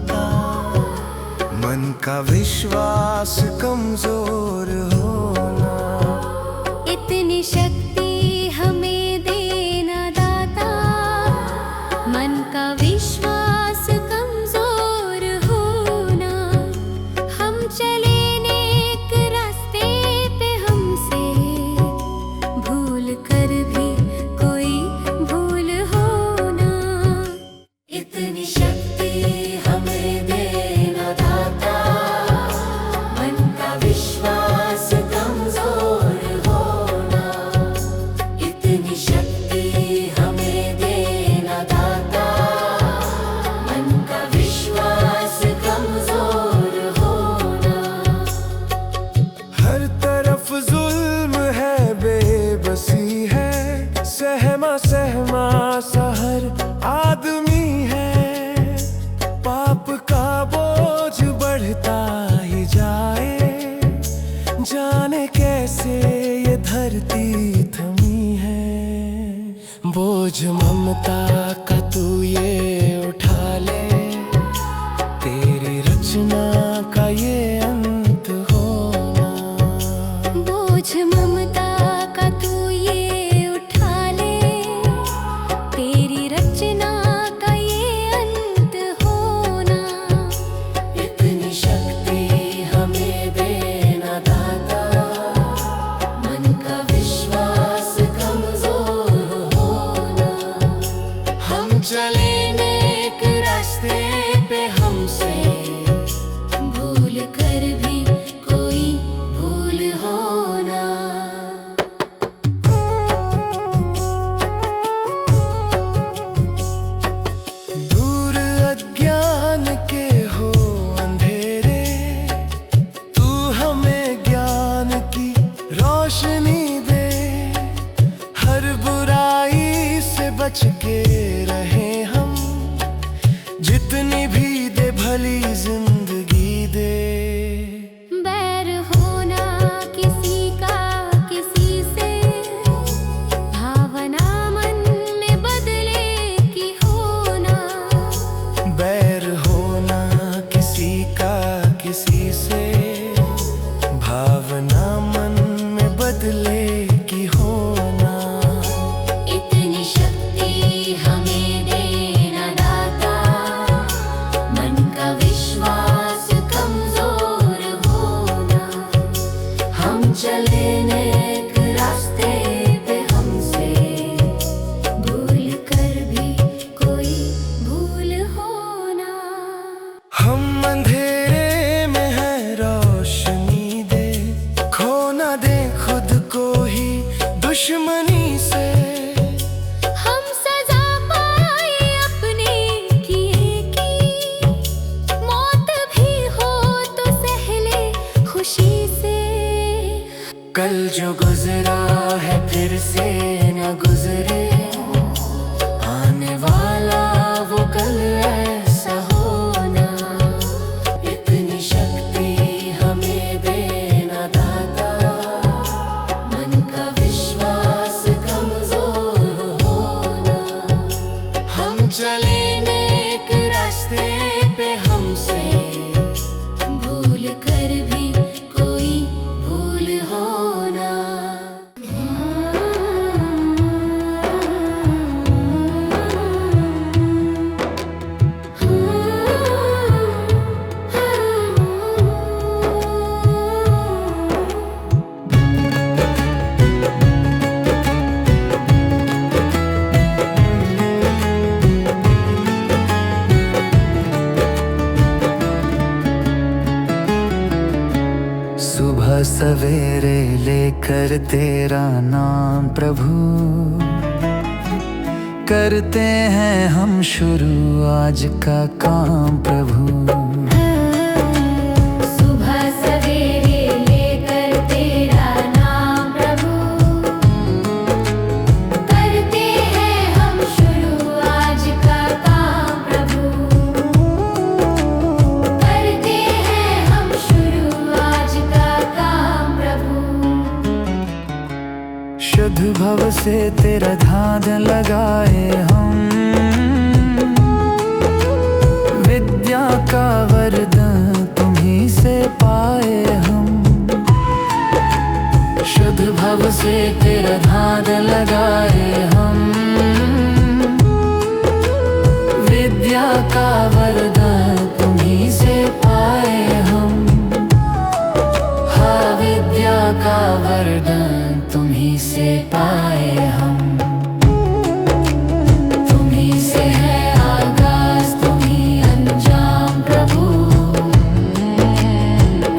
दाता। मन का विश्वास कमजोर होना, इतनी शक्ति हमें देना दाता। मन का विश्वास कमजोर होना, हम चले नेक रास्ते पे, हमसे भूल कर भी कोई भूल होना। इतनी शक्ति हमें देना दाता। मन का विश्वास कमजोर होना, इतनी शक्ति हमें देना दाता। मन का विश्वास कमजोर होना। हर तरफ जुल्म है, बेबसी है, सहमा सहमा सा हर आदमी है। पाप का बोझ बढ़ता ही जाए, जाने कैसे ये धरती थमी है। बोझ ममता का तू ये उठा ले, तेरी रचना का ये अंत होना। बोझ ममता का तू ये उठा ले, तेरी रचना का ये अंत होना। इतनी शक्ति हमें देना दाता। मन का विश्वास कमजोर होना, हम चले नेक रास्ते पे, हमसे भूल कर भी कोई भूल होना। दूर अज्ञान के हो अंधेरे, तू हमें ज्ञान की रोशनी दे। हर बुराई से बच के रहे हम, जितनी भी दे भली जिंदगी दे। बैर होना किसी का किसी से, भावना मन में बदले की होना। बैर होना किसी का किसी से, भावना मन में बदले की होना। इतनी शक्ति हमें देना दाता। मन का विश्वास कमजोर होना, हम चले नेक रास्ते पे, हमसे भूल कर भी कोई भूल होना। हम अंधेरे में है, रोशनी दे। खो ना दे खुद को ही दुश्मनी से। हम सजा पाए अपने किए की, मौत भी हो तो सह ले खुशी से। कल जो गुजरा है फिर से न गुजरे, आने वाला वो कल ऐसा होना। इतनी शक्ति हमें देना दाता। मन का विश्वास कमजोर होना, हम चले नेक रास्ते पे, हमसे भूल कर भी कोई भूल होना। सुबह सवेरे लेकर तेरा नाम प्रभु, करते हैं हम शुरू आज का काम प्रभु। सुबह सवेरे लेकर तेरा नाम प्रभु, करते हैं हम शुरू आज का काम प्रभु। करते हैं हम शुरू आज का काम प्रभु। शुद्ध भव से तेरा ध्यान लगाए हम, विद्या का वरदान तुम्हीं से पाए हम। शुद्ध भव से तेरा ध्यान लगाए हम। विद्या का वरदान तुम्हीं से पाए हम। हाँ, विद्या का वरदान तुम्हीं से पाए हम। तुम्हीं से है आगाज, तुम्हीं अंजाम प्रभु।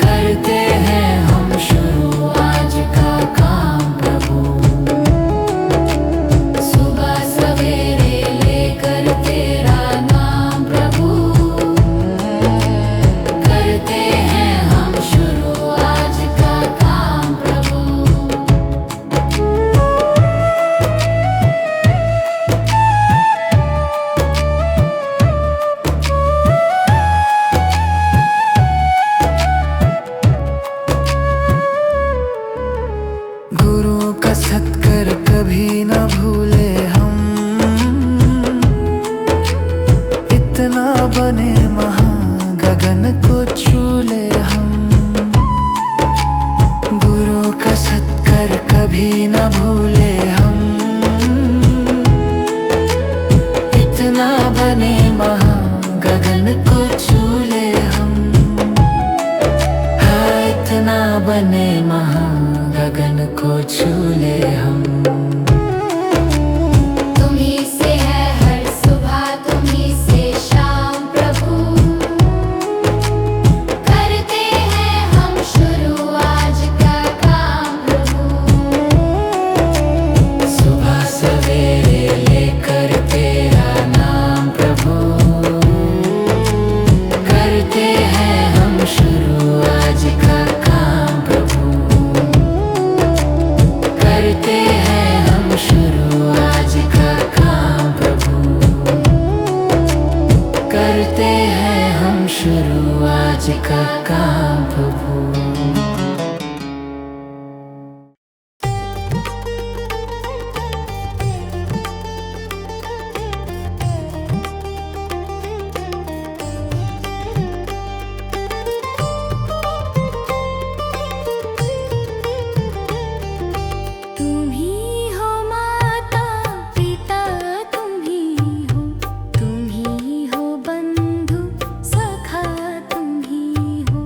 करते हैं हम शुरू आज का काम प्रभु। सुबह सवेरे लेकर तेरा नाम प्रभु। करते हैं हम शुरू आज का काम प्रभु। गुरु का सत्कर कभी न भूले हम। इतना बने महान गगन को छू ले हम। गुरु का सत्कर कभी न भूले हम। इतना बने महान गगन को छू ले हम। हाँ, इतना बने महान गगन को छू ले हम। तुम्हीं से है हर सुबह, तुम्हीं से शाम प्रभु। करते हैं हम शुरू आज का काम प्रभु। सुबह सवेरे लेकर तेरा नाम प्रभु। करते हैं हम शुरू आज का काम प्रभु। करते हैं हम शुरू आज का काम प्रभु। करते हैं हम शुरू आज का काम प्रभु। तुम्हीं हो माता पिता, तुम्हीं हो बंधु सखा, तुम्हीं हो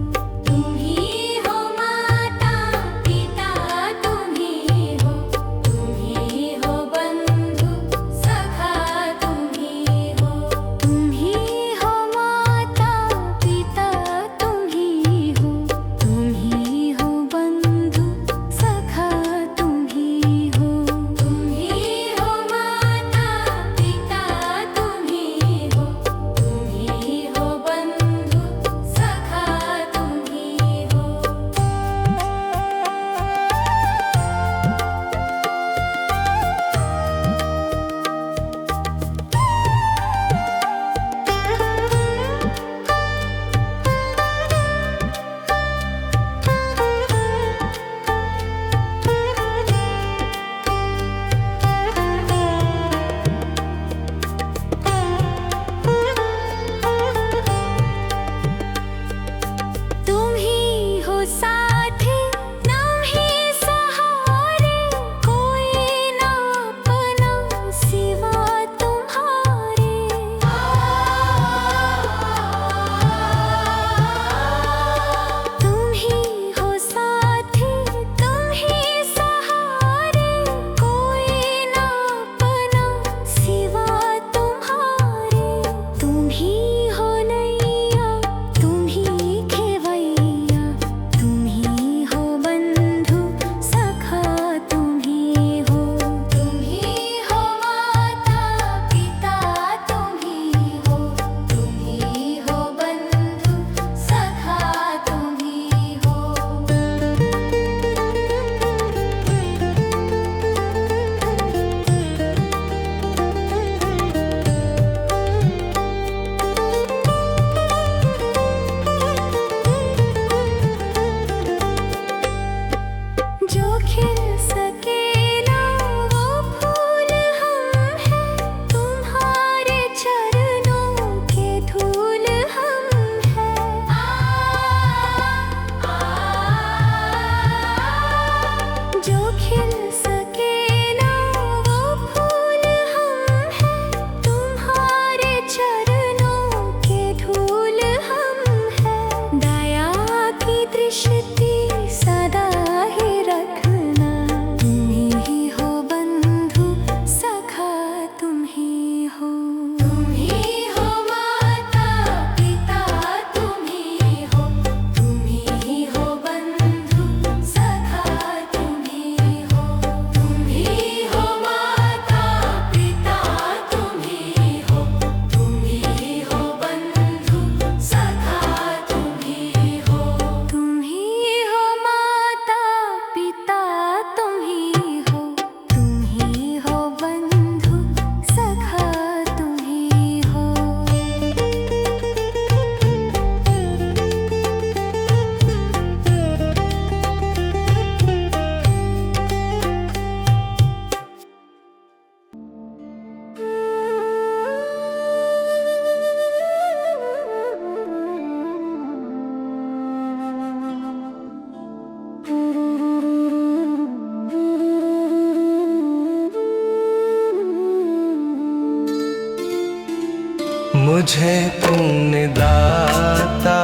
मुझे तूने दाता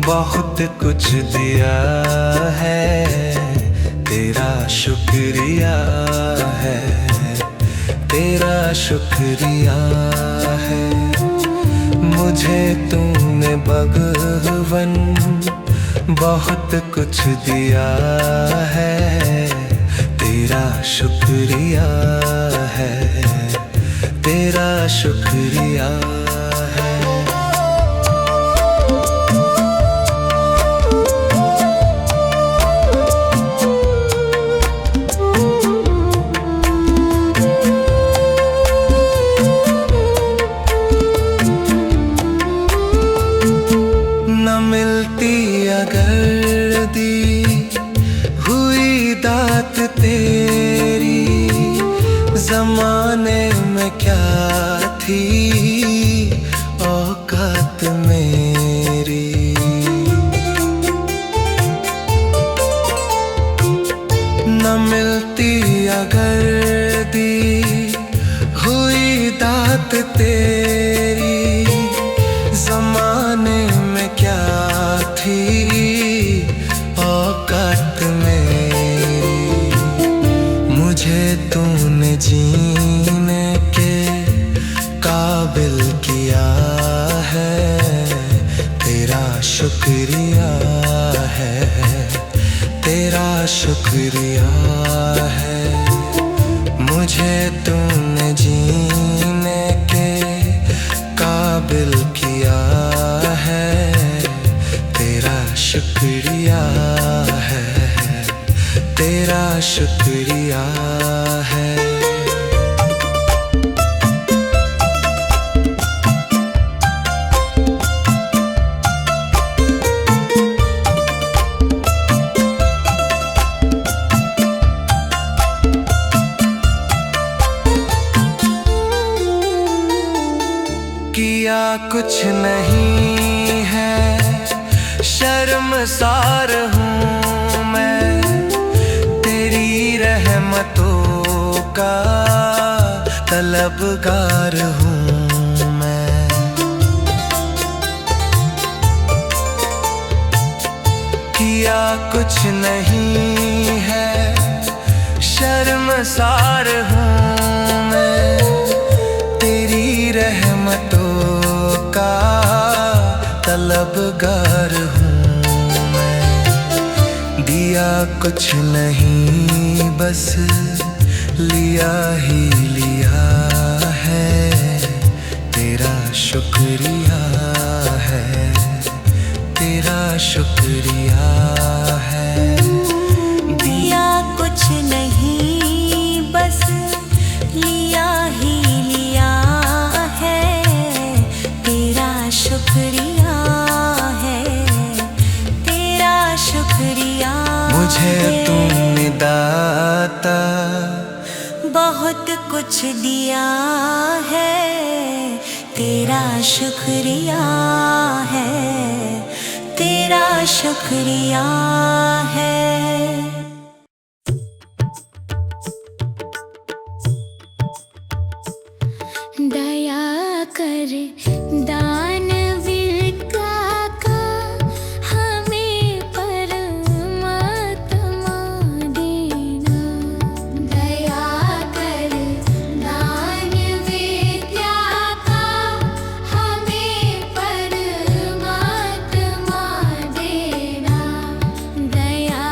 बहुत कुछ दिया है, तेरा शुक्रिया है, तेरा शुक्रिया है। मुझे तूने भगवन बहुत कुछ दिया है, तेरा शुक्रिया है, तेरा शुक्रिया है। न मिलती अगर दी हुई दात तेरी, जमाने में क्या थी औकात मेरी। न मिलती अगर दी हुई दात तेरी, जमाने में क्या थी औकात मेरी। मुझे तूने जीने के काबिल किया है, तेरा शुक्रिया है, तेरा शुक्रिया है। मुझे तूने जीने के काबिल किया है, तेरा शुक्रिया है, तेरा शुक्रिया है। किया कुछ नहीं है, शर्मसार हूँ मैं, तेरी रहमतों का तलबगार हूँ मैं। किया कुछ नहीं है, शर्मसार हूँ मैं, तेरी रहमतों का तलबगार हूँ मैं। दिया कुछ नहीं बस लिया ही लिया है, तेरा शुक्रिया है, तेरा शुक्रिया है। दिया कुछ नहीं बस लिया ही लिया है, तेरा शुक्रिया है, तेरा शुक्रिया। मुझे तूने दाता बहुत कुछ दिया है, तेरा शुक्रिया है, तेरा शुक्रिया है। दया कर दानवीर का हमें परमात्मा देना। दया कर दानवीर का हमें परमात्मा देना। दया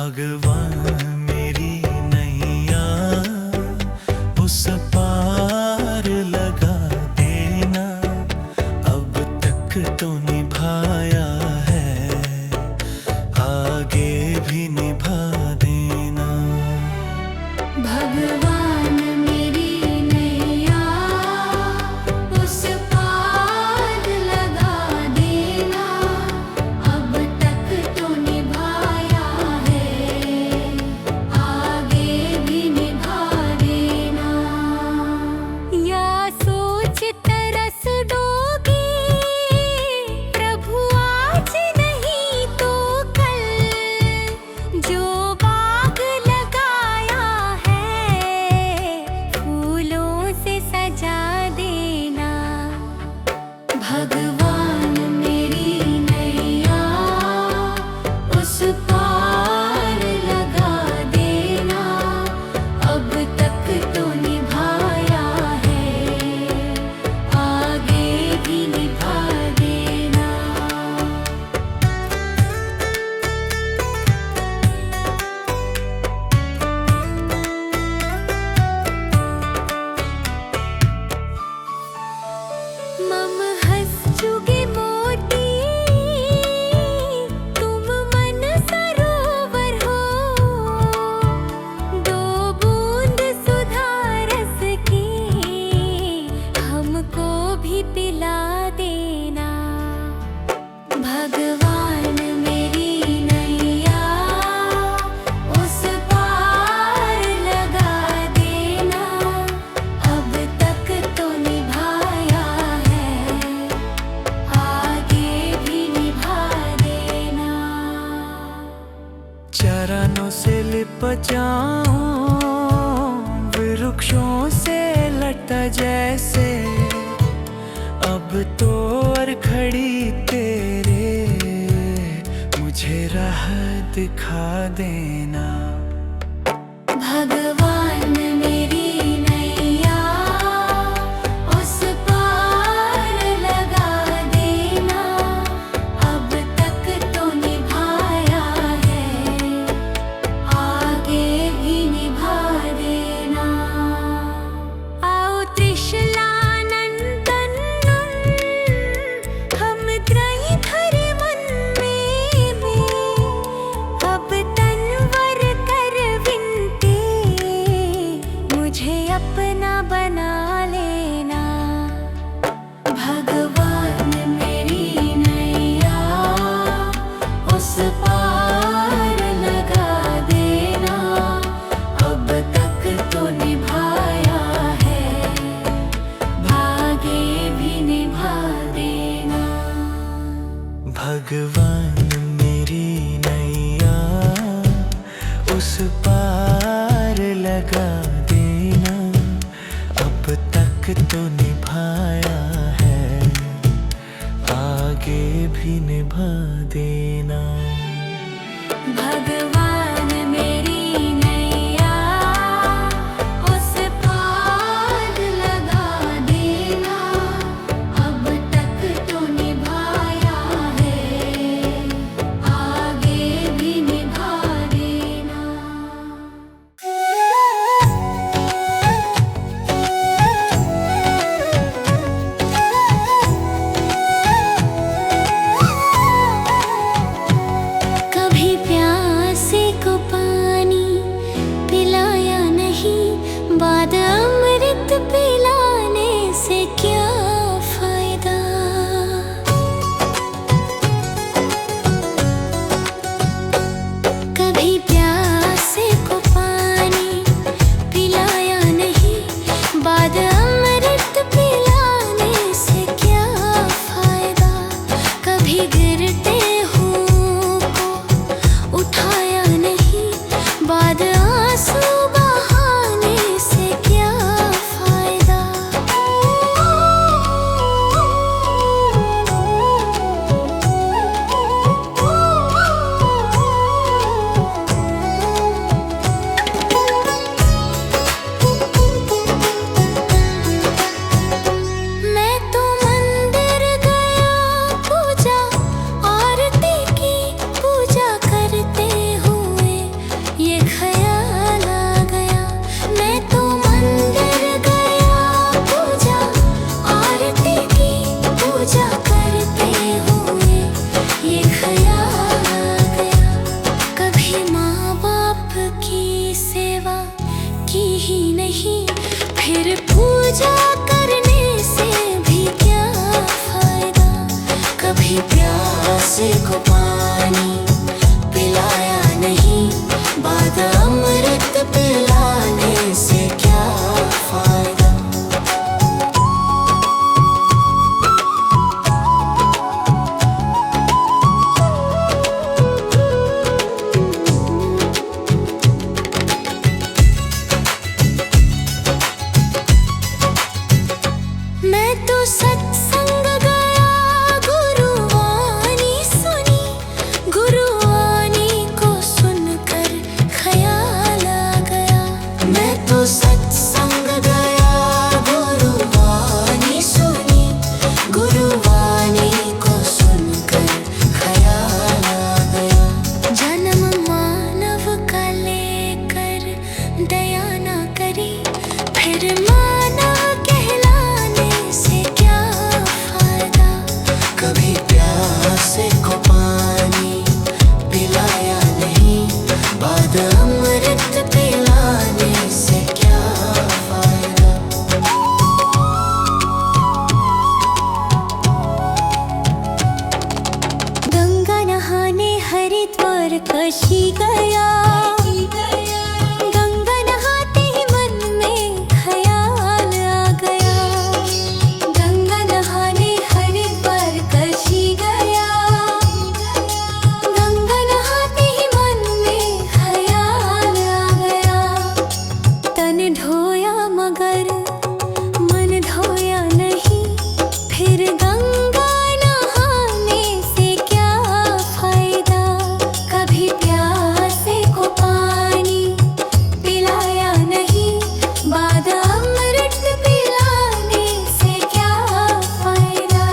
भगवान मेरी नैया उस पार लगा देना, अब तक तो निभाया है, आगे भी निभा देना। भगवान मेरी नैया उस पार लगा देना, अब तक तो निभाया है, आगे भी निभा देना। या सोच तरस डोगी प्रभु आज नहीं तो कल, जो बाग लगाया है फूलों से सजा देना। भगवान मेरी नैया उस पार लगा देना, अब तक तो निभाया है, आगे भी निभा देना। मम हंस चुगे मोती तुम मन सरोवर हो, दो बूंद सुधा रस की हमको भी पिला देना। भगवान मेरी नैया उस पार लगा देना, अब तक तो निभाया है, आगे भी निभा देना। चरणों से लिप जाऊं वृक्षों से लटा जैसे, अब तो और खड़ी तेरे मुझे राह दिखा देना। भगवान मेरी नैया उस पार लगा देना, अब तक तो निभाया है, आगे भी निभा देना। आओ त्रिशलानंदन हम त्रयी धरे मन में, अब तनवर कर विनती मुझे अपना बना लेना। भगवान मेरी नैया उस पार लगा देना, अब तक तो निभाया है, आगे भी निभा देना। भगवान मेरी नैया उस पार लगा देना, अब तक तो निभाया है, आगे भी निभा देना। भगवान मेरी नैया उस पार लगा देना, अब तक तो निभाया है, आगे भी निभा देना। कशी गया। गंगा नहाते ही मन में ख्याल आ गया। गंगा नहाने हरिद्वार कशी गया। गंगा नहाते ही मन में ख्याल आ गया। तन धोया मगर मन धोया नहीं, फिर गंगा नहाने से क्या फायदा। कभी प्यासे को पानी पिलाया नहीं, बाद अमृत पिलाने से क्या फायदा।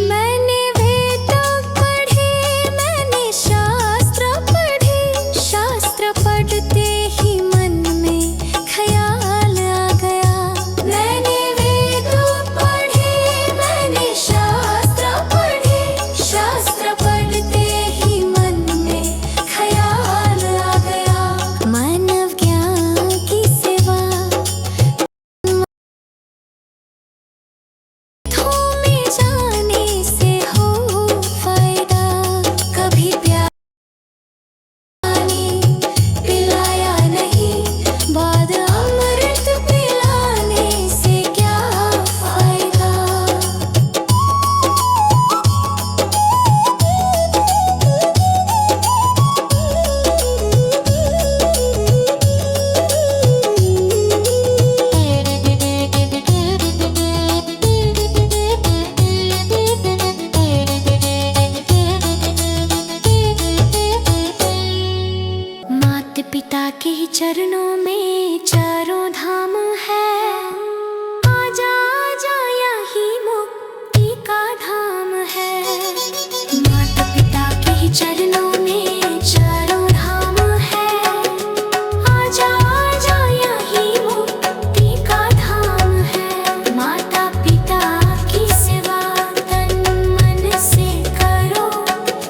मैंने वेद पढ़े, मैंने शास्त्र पढ़े। शास्त्र पढ़ते ही मन में ख्याल आ गया। मैंने वेद पढ़े, मैंने शास्त्र पढ़े। शास्त्र पढ़ते ही मन में ख्याल आ गया। मानव ज्ञान की सेवा में जाने से हो फायदा। कभी पानी पिलाया नहीं, बाद अमृत पिलाने से क्या फायदा। माता पिता के ही चरणों में चारों धाम है। आजा आजा यही मुक्ति का धाम है। माता पिता के ही चरणों में चारों धाम है। आजा आजा यही मुक्ति का धाम है। माता पिता की सेवा तन मन से करो,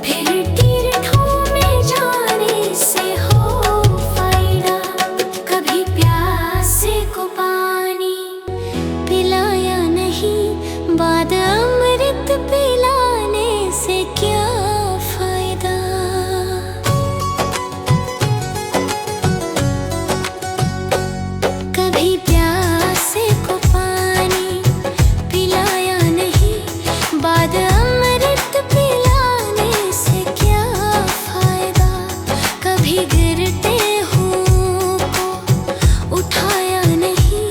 फिर तीर्थों में जाने से हो फायदा। कभी प्यासे को पानी पिलाया नहीं, बाद अमृत पिलाने से क्या फायदा। कभी प्यासे को पानी पिलाया नहीं, बाद अमृत पिलाने से क्या फायदा। कभी गिरते हुओं को उठाया नहीं,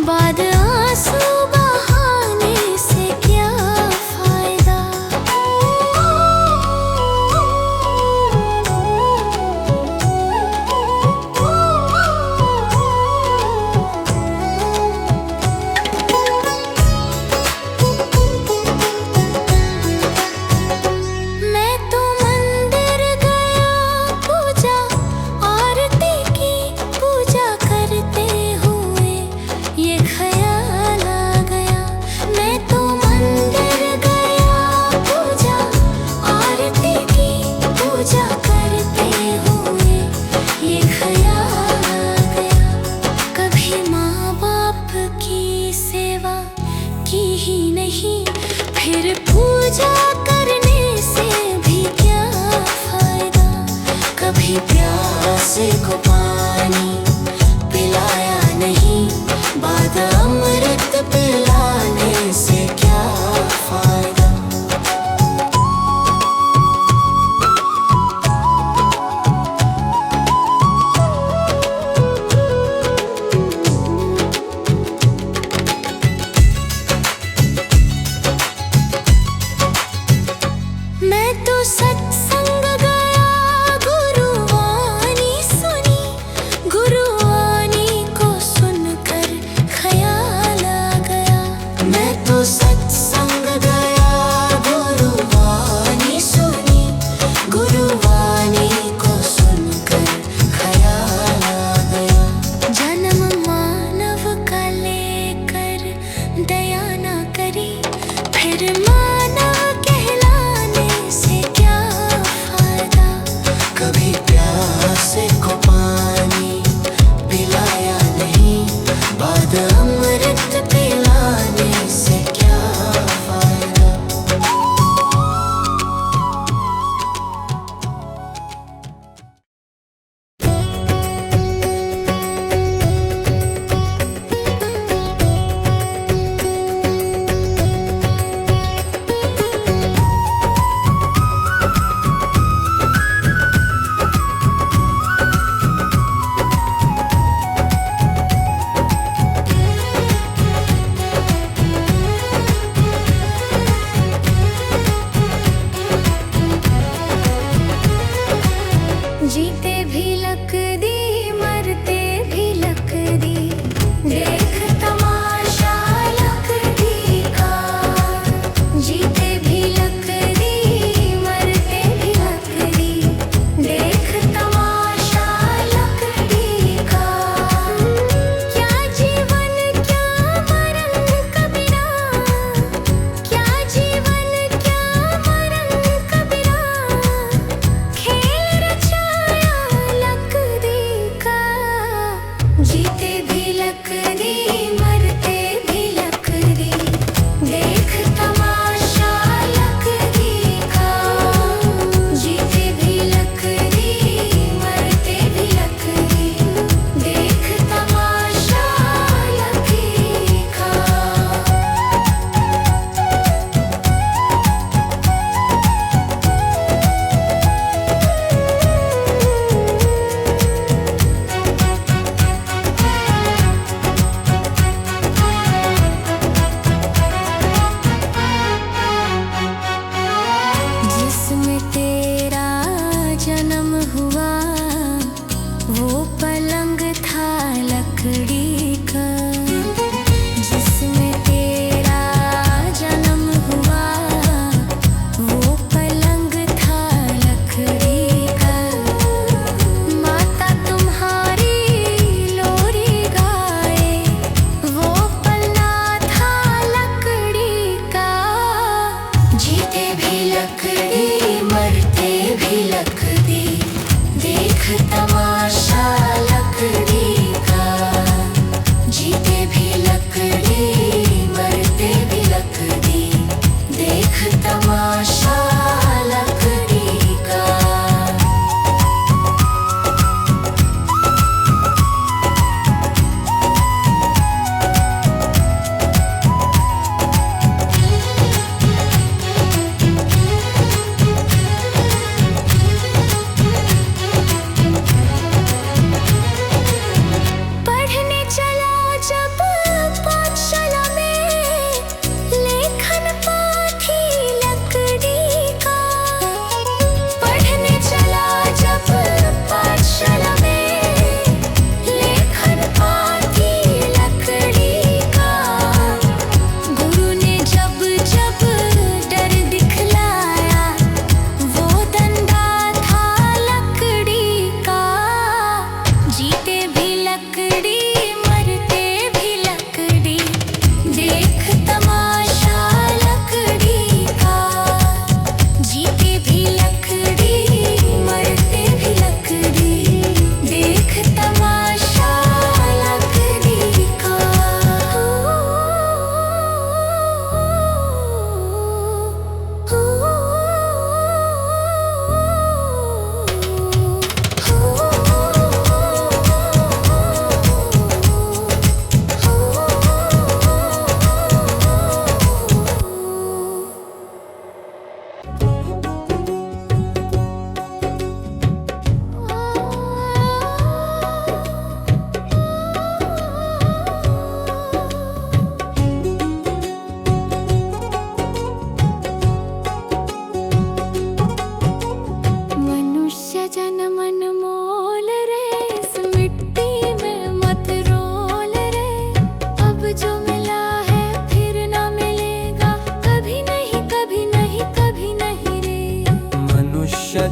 बाद आंसू बहाने से क्या फायदा। मैं तो मंदिर गया, पूजा आरती की। पूजा करते हुए ये ख्याल आ गया। मैं तो मंदिर गया, पूजा आरती की। पूजा करते हुए ये ख्याल आ गया। कभी माँ बाप की सेवा की ही नहीं, फिर पूजा करने से भी क्या फायदा। कभी प्यासे को पानी पिलाया नहीं, बाद अमृत पिलाने से क्या फायदा। मैं तो सत्संग गया, गुरुवाणी सुनी। गुरुवाणी को सुनकर ख्याल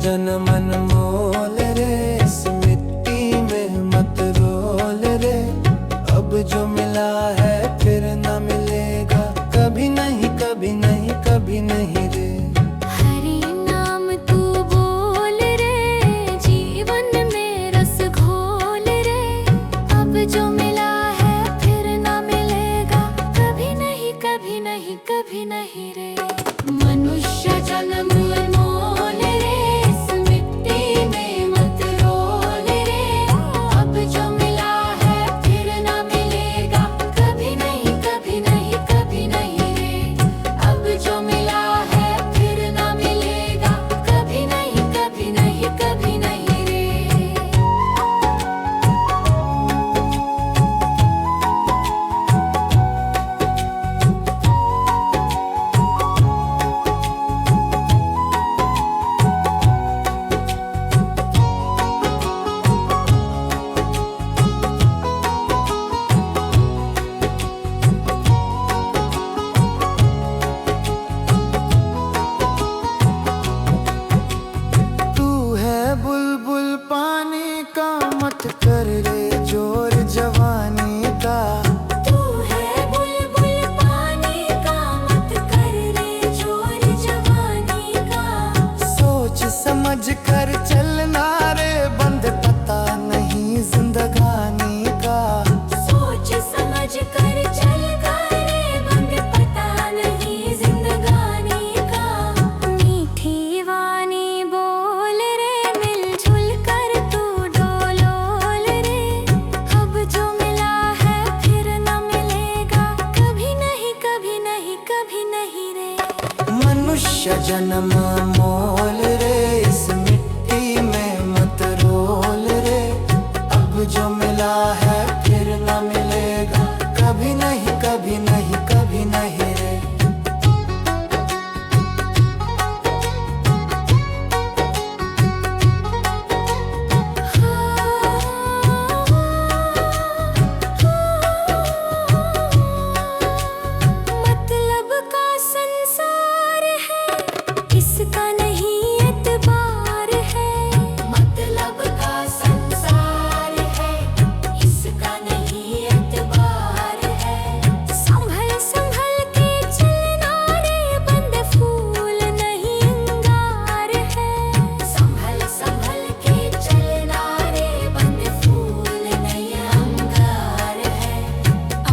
जन्म अनमोल रे, इस मिट्टी में मत रोल रे। अब जो मिला है फिर न मिलेगा, कभी नहीं कभी नहीं कभी नहीं रे। हरि नाम तू बोल रे, जीवन में रस घोल रे। अब जो मिला है फिर न मिलेगा, कभी नहीं कभी नहीं कभी नहीं रे। मनुष्य जन्म अनमोल रे, इस मिट्टी में मत रोल रे। अब जो मिला है फिर न मिलेगा, कभी नहीं कभी नहीं कभी नहीं रे। अब जो मिला है फिर न मिलेगा, कभी नहीं कभी नहीं कभी नहीं रे। तू है बुलबुल पानी का, मत कर रे जोर जवानी का। तू है बुलबुल पानी का, मत कर रे जोर जवानी का। सोच समझ कर चलना रे, बंद पता नहीं जिंदगानी का। सोच समझ कर चल करे, बंद पता नहीं जिंदगानी का। मीठी वाणी बोल रे, मिलजुल कर तू डोलोल रे। अब जो मिला है फिर न मिलेगा, कभी नहीं कभी नहीं कभी नहीं रे। मनुष्य जन्म मोल रे, इस मिट्टी में मत रोल रे। अब जो मिला है फिर न मिलेगा, कभी नहीं कभी नहीं कभी नहीं रे। मतलब का संसार है, इसका नहीं एतबार है। मतलब का संसार है, इसका नहीं एतबार है। संभल संभल के चलना रे, बंद फूल नहीं अंगार है। संभल संभल के चलना रे, बंद फूल नहीं अंगार है।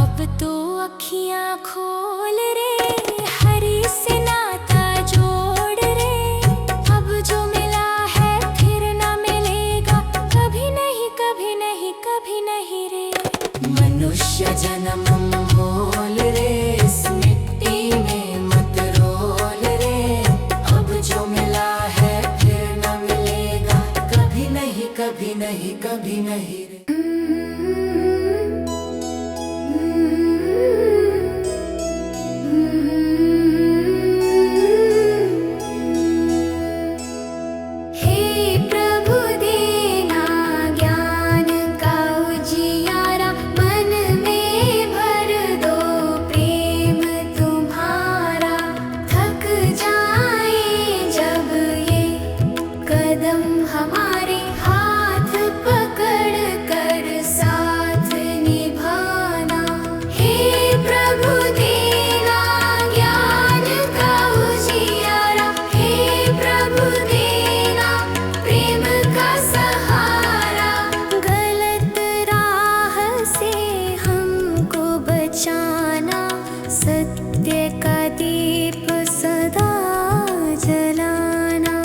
अब तो अखियां खोल रे, हरि से नाता जोड़ रे। अब जो मिला है फिर न मिलेगा, कभी नहीं कभी नहीं कभी नहीं रे। मनुष्य जन्म मोल रे, इस मिट्टी में मत रोल रे। अब जो मिला है फिर न मिलेगा, कभी नहीं कभी नहीं कभी नहीं रे। हे प्रभु देना ज्ञान का उजियारा, मन में भर दो प्रेम तुम्हारा। थक जाए जब ये कदम हमारे, हाथ पकड़ कर साथ निभाना। हे प्रभु देना ज्ञान का उजियारा, हे प्रभु देना प्रेम का सहारा। गलत राह से हमको बचाना, सत्य का दीप सदा जलाना।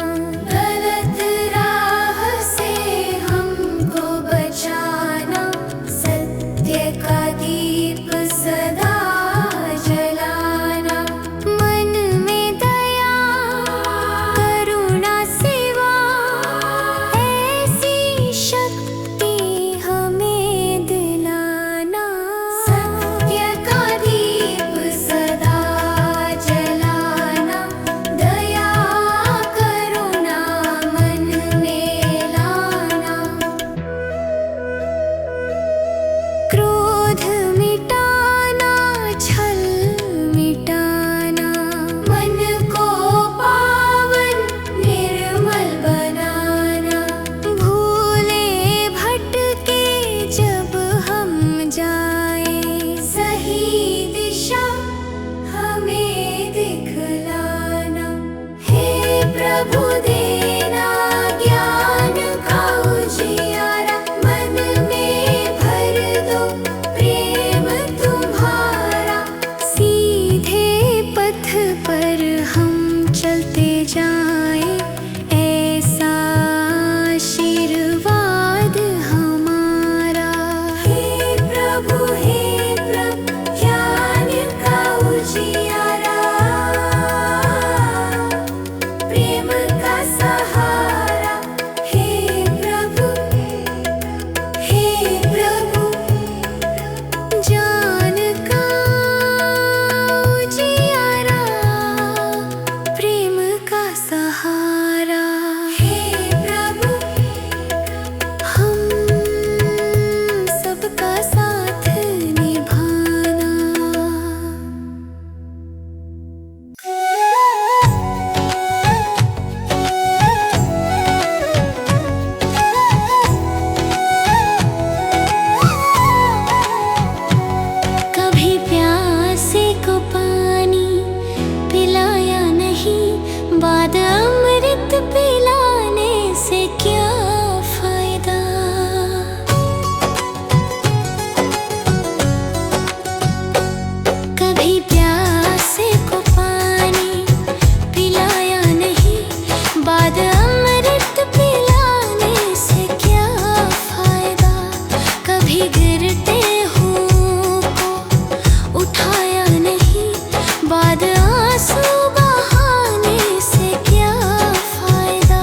गलत राह से हमको बचाना, सत्य का दीप सदा जलाना। मन में दया करुणा सेवा, ऐसी शक्ति हमें दिलाना। सत्य का दीप सदा प्रभु देना ज्ञान का उजियारा, मन में भर दो प्रेम तुम्हारा। सीधे पथ पर हम चलते जाएं, ऐसा आशीर्वाद हमारा। हे प्रभु ज्ञान का उजियारा, प्रेम का सहारा। हे प्रभु ज्ञान का उजियारा, प्रेम का सहारा। हे प्रभु हम सबका साथ निभाना। कभी प्यासे को पानी पिलाया नहीं, बाद अमृत पिलाने से क्या फायदा। कभी प्यासे को पानी पिलाया नहीं, बाद अमृत पिलाने से क्या फायदा। कभी गिरते उठाया नहीं, बाद आंसू बहाने से क्या फायदा।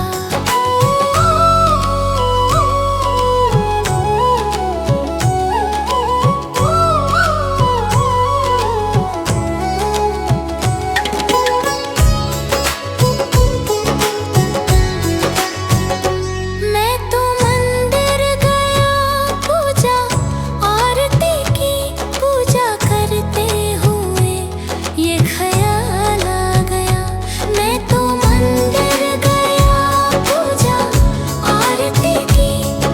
मैं तो मंदिर गया, पूजा आरती की, पूजा करते हुए ये ख्याल आ गया। मैं तो मंदिर गया, पूजा आरती की,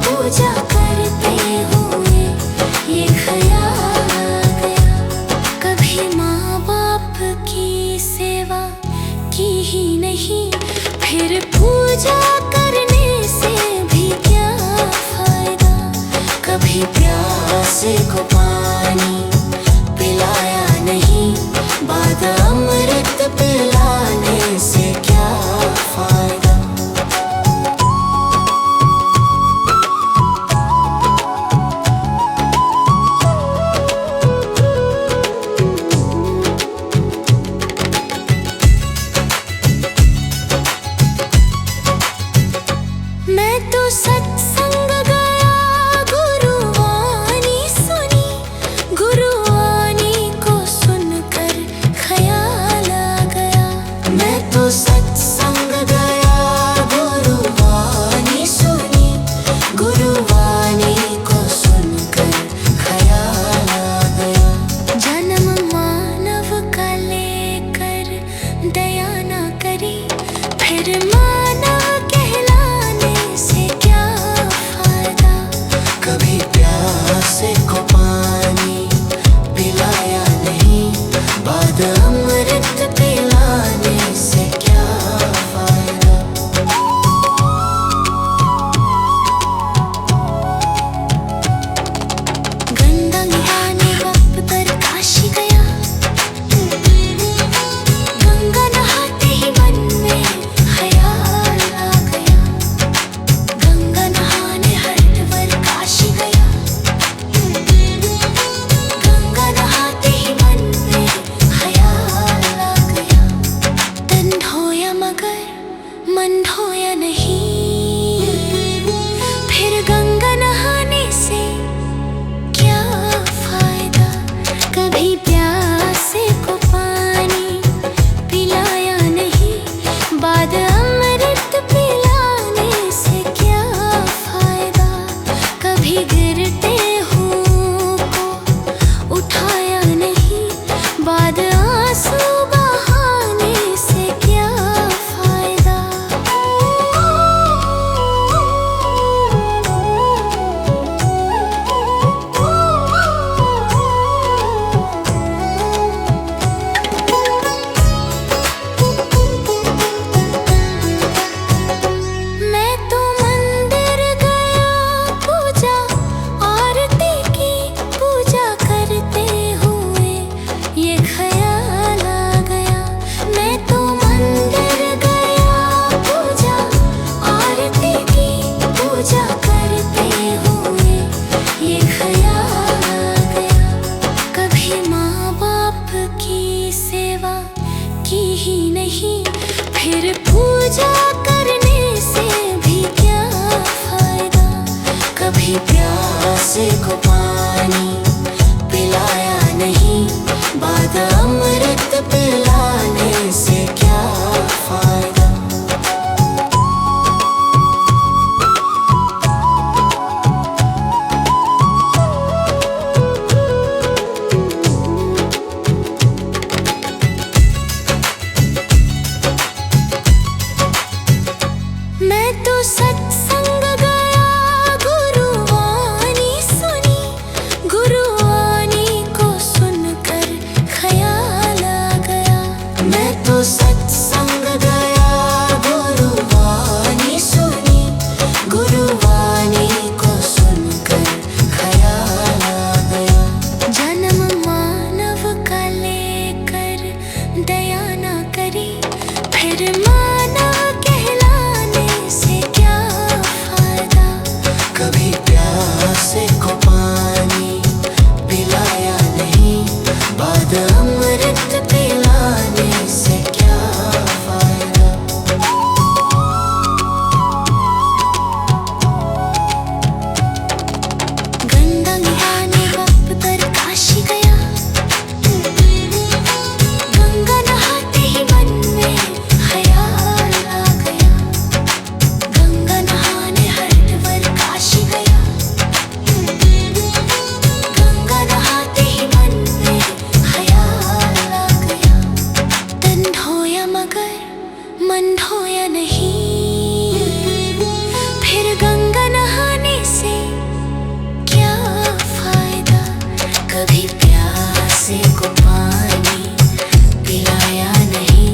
पूजा करते हुए ये ख्याल आ गया। कभी माँ बाप की सेवा की ही नहीं, फिर पूजा करने से भी क्या फायदा। कभी प्यासे को पानी पिलाया नहीं, बाद अमृत पिलाने से क्या फायदा। मैं तो सत्संग गया, गुरुवाणी सुनी, गुरु नहीं, फिर पूजा करने से भी क्या फायदा। कभी प्यासे को पानी पिलाया नहीं, बाद अमृत पिलाने से क्या फायदा। मैं तो सत्संग गया, गुरुवाणी सुनी, गुरुवाणी को सुनकर ख्याल आ गया। मैं तो सत्संग गया, गुरुवाणी सुनी, गुरुवाणी को सुनकर ख्याल आ गया। जन्म मानव का लेकर दया ना करी, फिर मानव कहलाने से क्या फायदा। कभी प्यासे को पानी पिलाया नहीं, बाद अमृत पिलाने से क्या फायदा। गंगा नहाने वक्त पर काशी गया, गंगा नहाते ही मन में ख्याल आ गया। गंगा नहाने हरिद्वार काशी गया, गंगा नहाते ही मन में ख्याल आ गया। तन धोया मगर मन धोया नहीं, फिर गंगा नहाने से क्या फायदा। कभी प्यासे को पानी पिलाया नहीं,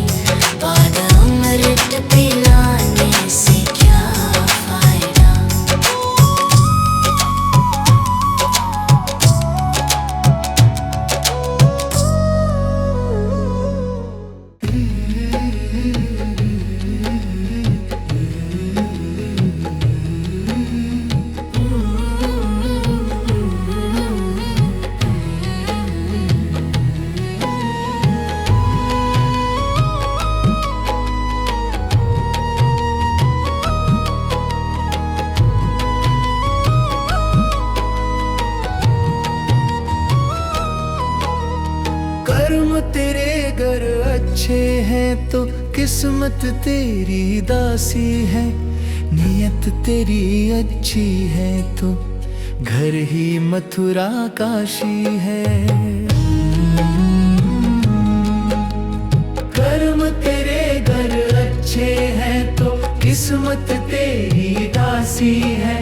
बाद अमृत पिलाने से क्या फायदा। कर्म तेरे घर अच्छे हैं तो किस्मत तेरी दासी है। नियत तेरी अच्छी है तो घर ही मथुरा काशी है। कर्म तेरे घर अच्छे हैं तो किस्मत तेरी दासी है।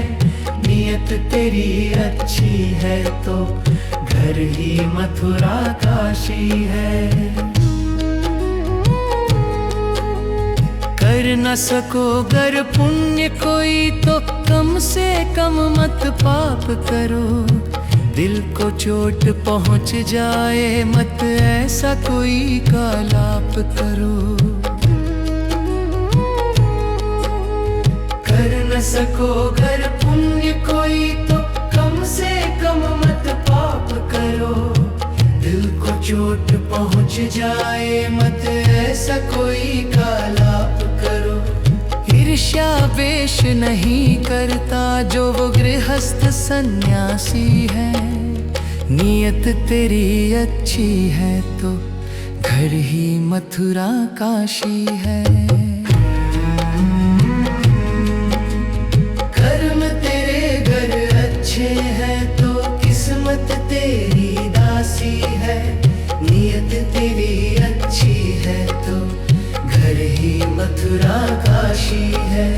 नियत तेरी अच्छी है तो घर ही मथुरा काशी है। कर न सको गर पुण्य कोई तो कम से कम मत पाप करो। दिल को चोट पहुंच जाए मत ऐसा कोई कालाप करो। कर न सको गर पुण्य कोई तो कम से कम मत पाप करो। दिल को चोट पहुंच जाए मत ऐसा कोई कालाप करो। ईर्ष्या वेश नहीं करता जो वो गृहस्थ सन्यासी है। नियत तेरी अच्छी है तो घर ही मथुरा काशी है। कर्म तेरे घर अच्छे हैं तो किस्मत तेरी दासी है। नियत तेरी अच्छी है तो घर ही मथुरा काशी है।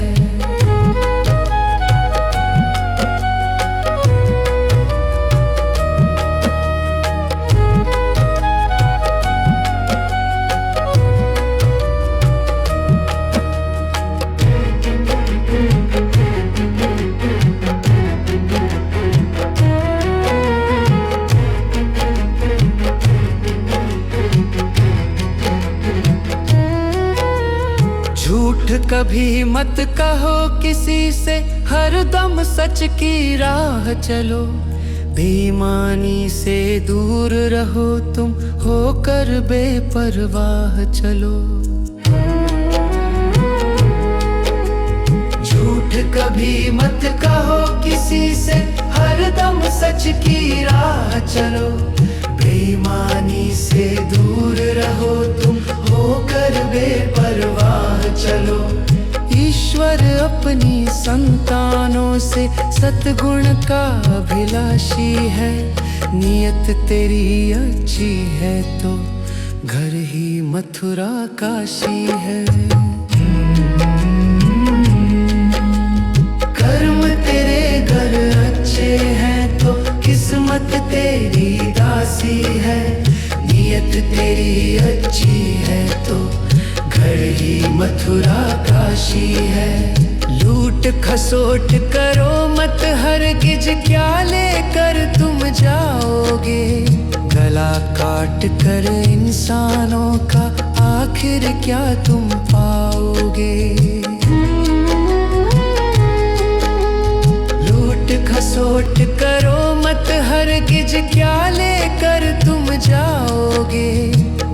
झूठ कभी मत कहो किसी से, हरदम सच की राह चलो। बेईमानी से दूर रहो तुम, होकर बेपरवाह चलो। झूठ कभी मत कहो किसी से, हरदम सच की राह चलो। बेईमानी से दूर रहो तुम, होकर बेपरवाह चलो। ईश्वर अपनी संतानों से सतगुण का अभिलाषी है। नियत तेरी अच्छी है तो घर ही मथुरा काशी है। कर्म तेरे घर अच्छे हैं तो किस्मत तेरी दासी है। नियत तेरी अच्छी है तो घर ही मथुरा काशी है। लूट खसोट करो मत हरगिज, क्या लेकर तुम जाओगे। गला काट कर इंसानों का आखिर क्या तुम पाओगे। लूट खसोट करो मत हरगिज, क्या लेकर तुम जाओगे।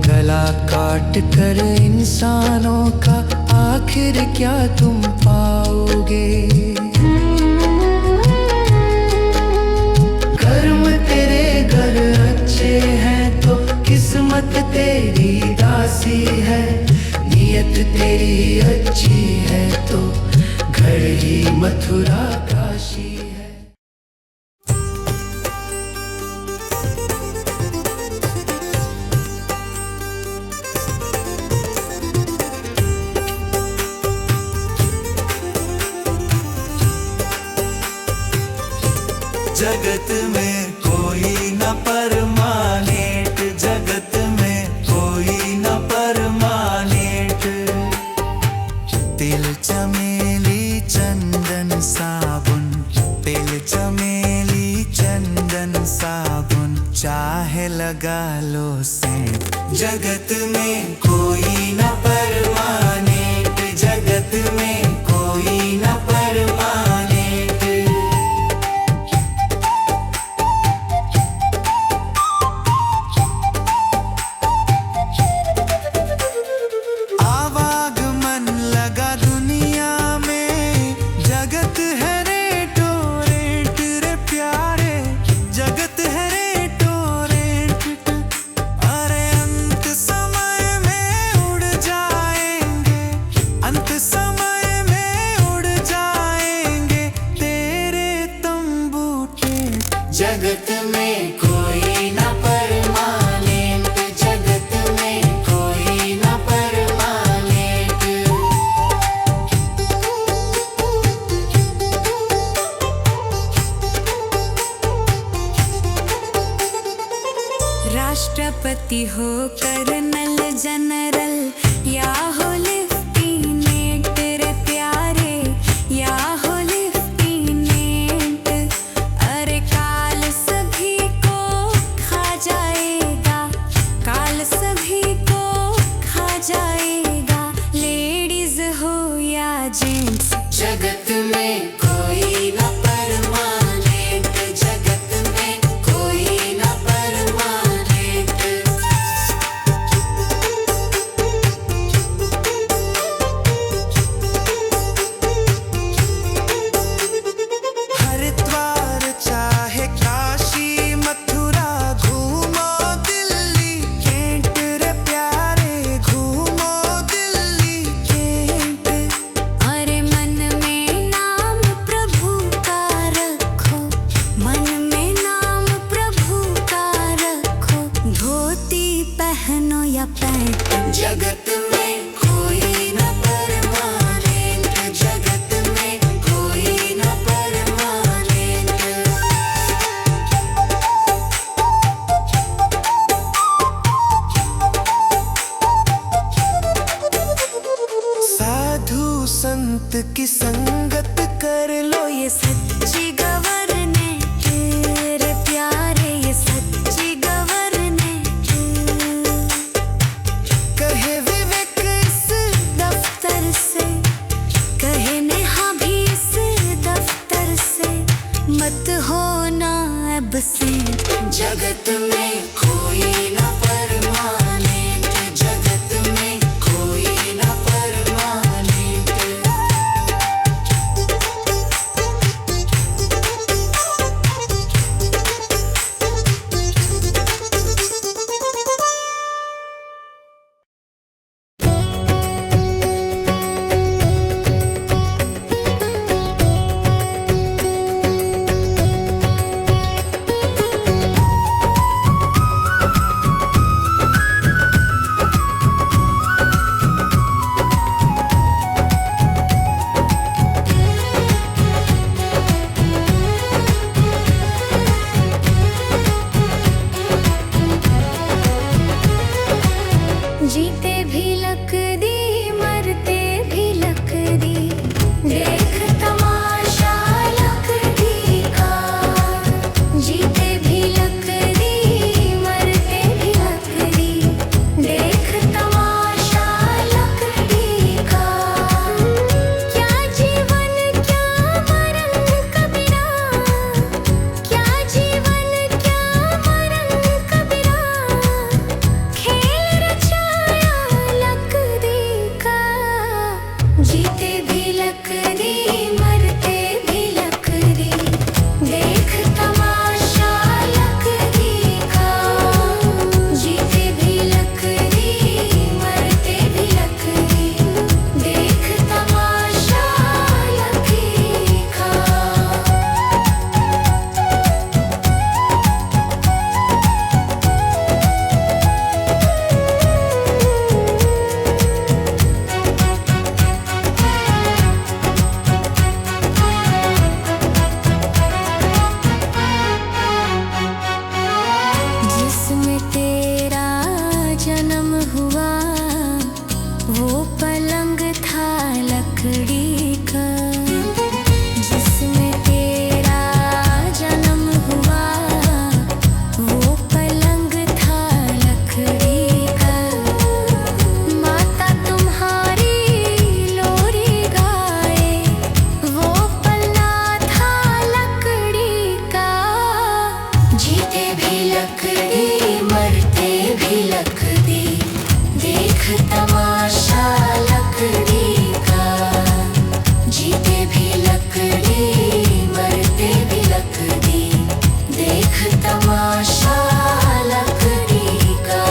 गला काट कर इंसानों का आखिर क्या तुम पाओगे। कर्म तेरे घर अच्छे हैं तो किस्मत तेरी दासी है। नियत तेरी अच्छी है तो घर ही मथुरा काशी है। जगत में कोई न परमानेंट, जगत में कोई न परमानेंट। तिल चमेली चंदन साबुन, तिल चमेली चंदन साबुन, चाहे लगा लो सेंट। जगत में कोई न परमानेंट, जगत में कोई न परमानेंट। जगत में कोई न परमानेंट, जगत में कोई न परमानेंट। राष्ट्रपति हो कर्नल जनरल या हो लेफ्टिनेंट रे प्यारे, या हो लेफ्टिनेंट। अरे काल सभी को खा जाएगा, काल सभी को खा जाएगा। लेडीज हो या जेंट्स, जगत में कोई न परमानेंट, जगत में कोई न परमानेंट। हरिद्वार चाहे काशी मथुरा, घूमो दिल्ली कैंट रे प्यारे, घूमो दिल्ली कैंट। अरे मन में नाम प्रभु का रखो, मन में नाम प्रभु का रखो। धोती पहनो या पैंट, जगत में कोई न परमानेंट, जगत में कोई न परमानेंट। साधु संत की संगत कर लो, ये सच्ची गवर्नेंट रे प्यारे, ये सच्ची गवर्नेंट। कहे विवेक इस दफ्तर से, कहे नेहा भी इस दफ्तर से, मत होना एब्सेंट। जगत में कोई न परमानेंट, जगत में कोई न परमानेंट। जन्म हुआ वो पलंग था लकड़ी का, जिसमें तेरा जन्म हुआ वो पलंग था लकड़ी का। माता तुम्हारी लोरी गाए वो पल्ला था लकड़ी का। जीते भी लकड़ी मरते भी लकड़ी, देख तमाशा लकड़ी का। जीते भी लकड़ी मरते भी लकड़ी, देख तमाशा लकड़ी का।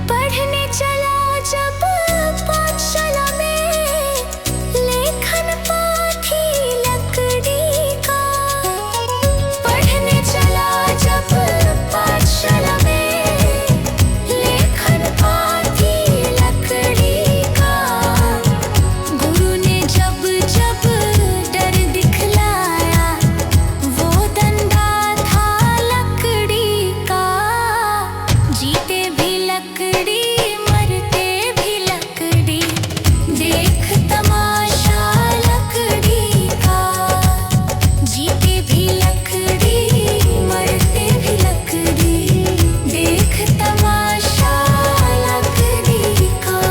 पढ़ने चला जब पाठशाला में, लेखन पाठी लकड़ी का। पढ़ने चला जब पाठशाला में, लेखन पाठी लकड़ी का। गुरु ने जब जब डर दिखलाया वो डंडा था लकड़ी का। जीते भी लकड़ी मरते भी लकड़ी, देख तमाशा लकड़ी का। जीते भी लकड़ी मरते भी लकड़ी, देख तमाशा लकड़ी का।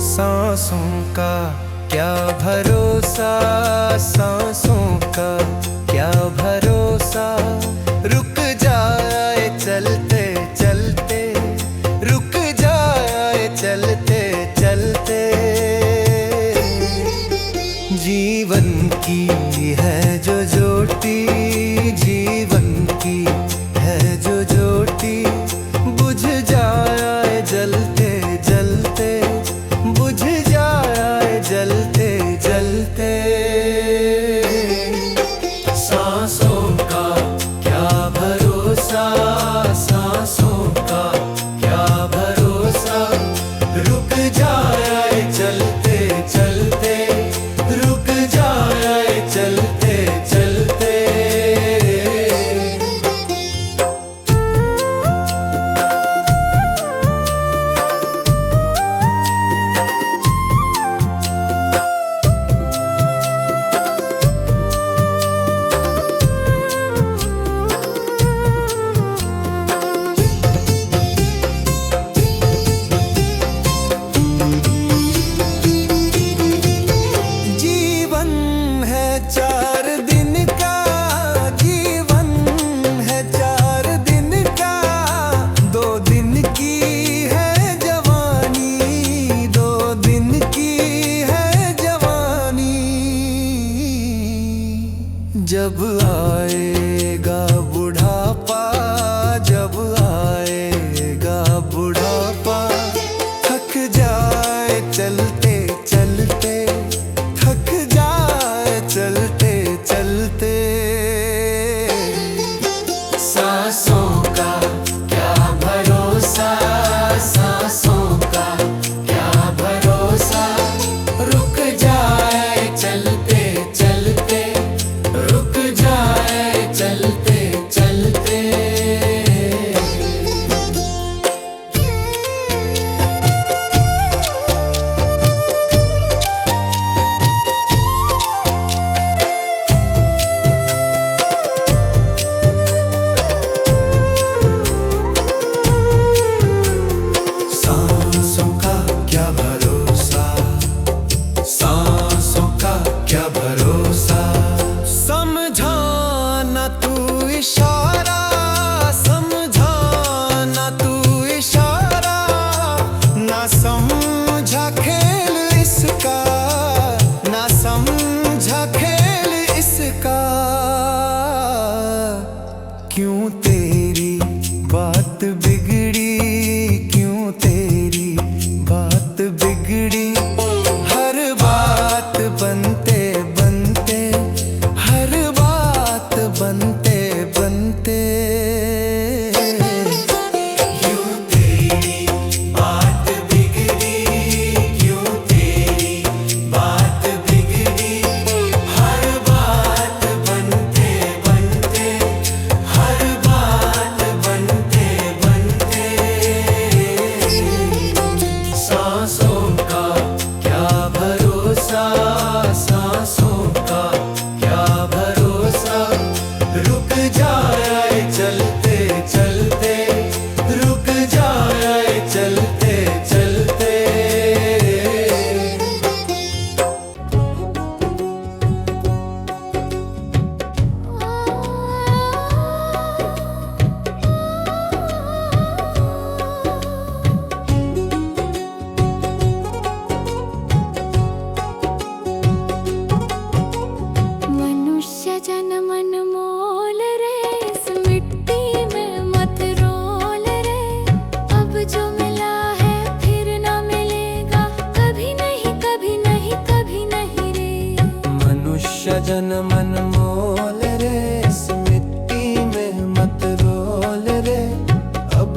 सांसों का क्या भरोसा, सांसों का क्या भरोसा। रुक जाए चलते चलते, रुक जाए चलते चलते। जीवन की है जो ज्योति, जीवन की है जो ज्योति। बुझ जाए जलते जलते, बुझ जाए जलते जलते।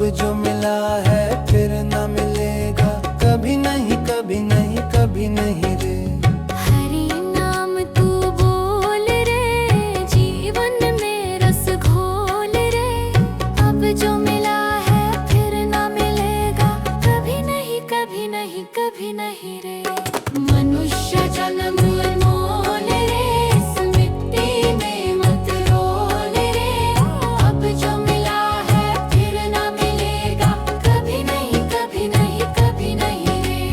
अब जो मिला है फिर न मिलेगा, कभी नहीं कभी नहीं कभी नहीं रे। हरि नाम तू बोल रे, जीवन में रस घोल रे। अब जो मिला है फिर न मिलेगा, कभी नहीं कभी नहीं कभी नहीं रे। मनुष्य जन्म अनमोल रे, इस मिट्टी में मत रोल रे। अब जो मिला है फिर न मिलेगा, कभी नहीं कभी नहीं कभी नहीं रे।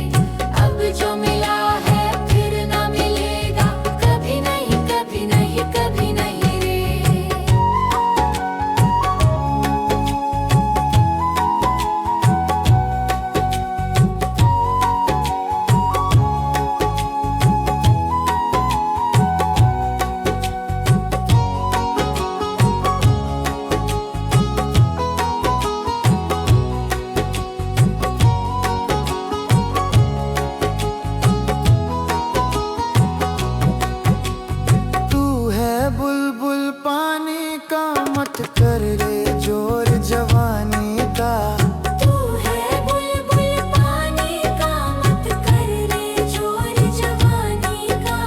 अब जो मिला है फिर न मिलेगा, कभी नहीं कभी नहीं कभी नहीं रे। तू है बुलबुल पानी का, मत कर रे जोर जवानी का। तू है बुलबुल पानी का, मत कर रे जोर जवानी का।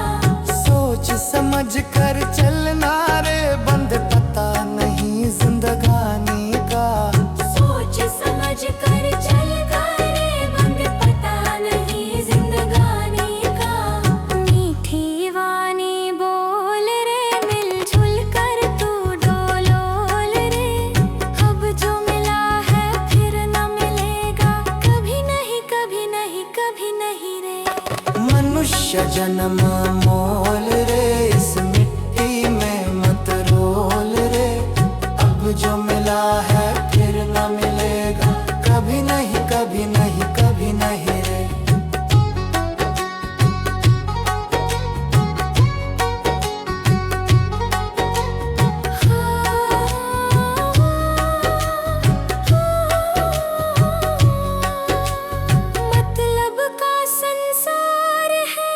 सोच समझ कर चलना रे, बंद पता नहीं जिंदगानी का। सोच समझ कर चल करे, बंद पता नहीं जिंदगानी का। मीठी वाणी बोल रे, मिलजुल कर तू डोलोल रे। अब जो मिला है फिर न मिलेगा, कभी नहीं कभी नहीं कभी नहीं रे। मनुष्य जन्म मोल रे, इस मिट्टी में मत रोल रे। अब जो मिला है फिर न मिलेगा, कभी नहीं कभी नहीं कभी नहीं रे। मतलब का संसार है,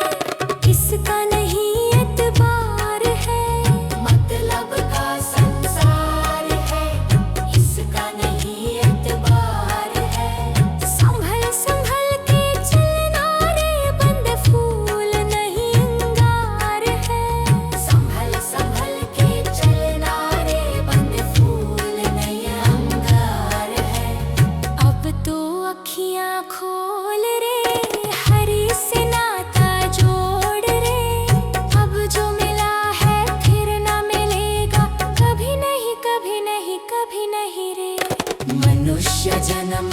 इसका नहीं एतबार है। मतलब का संसार है, इसका नहीं एतबार है। संभल संभल के चलना रे, बंद फूल नहीं अंगार है। संभल संभल के चलना रे, बंद फूल नहीं अंगार है। अब तो अखियां खोल रे, हरि से नाता जोड़ रे। अब जो मिला है फिर न मिलेगा, कभी नहीं कभी नहीं कभी नहीं रे। मनुष्य जन्म